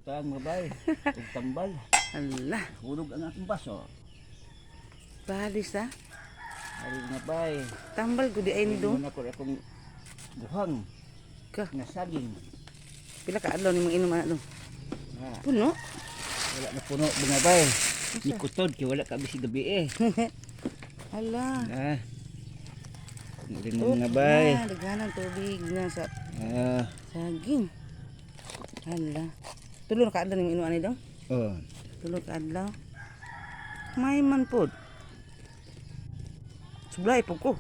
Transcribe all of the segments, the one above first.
butang mabay. Ug tambal. Ala, Hulog ang akong baso. balis ha. Ari nga bay. Tambal ko di ay ni dong. Muna ko akong buhang Ka, nga saging. pila ka adlaw ni mong inom ana dong. Ah, Puno. wala na puno mga bay. Nikutod kay wala ka bisi gabi eh. Ala. Ah. Rin mga bay. Daghanan tubig na sa Ah, saging. Ala. Tulo na ka adlaw ni mong inom ani dong. oh. Tulo ka adlaw. May man pod. Sublay po ko.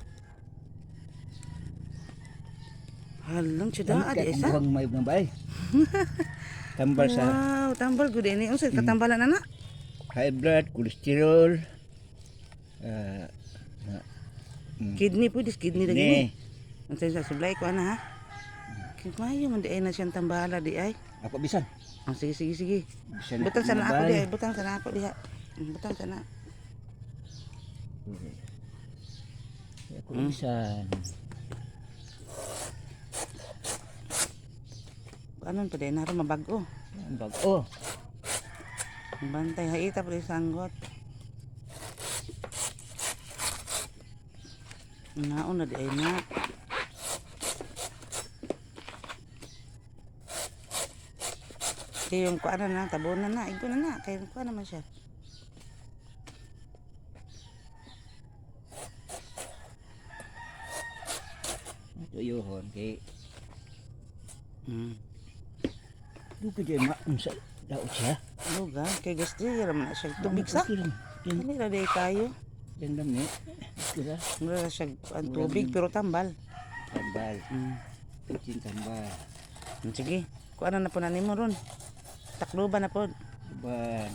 Halang tsada adi isa. Buhang may mga bay. Tambal sa Wow, tambal gud ini. Unsa katambalan ana? high blood, cholesterol. Ah, Kidney po, kidney lagi ni. ni. Unsa sa sublay ko ana ha? Kimayo man di ay na siyang tambala di ay. Ako bisan. Oh, sige sige sige. Bisan Butang ako, sana mga ako bay. di ay, butang sana ako diha. Butang sana. Ako bisan. Anon pa din naro mabago. Ang bago. Bantay haita pa sanggot. Naon na di ay na. Kaya yung kuan na tabunan na, igo na na, kaya kuan naman siya. Tuyuhon kay Hmm. du ka jay maunsa daot siya. Luga, kay gusto raman na siya tubig sa. Okay lang. Yan Hindi na day kayo. yan lang ni. Kira Mura na siya ang tubig pero tambal. tambal. Hmm. Pitin tambal. Sige, kuan na po na nimo ron. Takluban na po. Ban.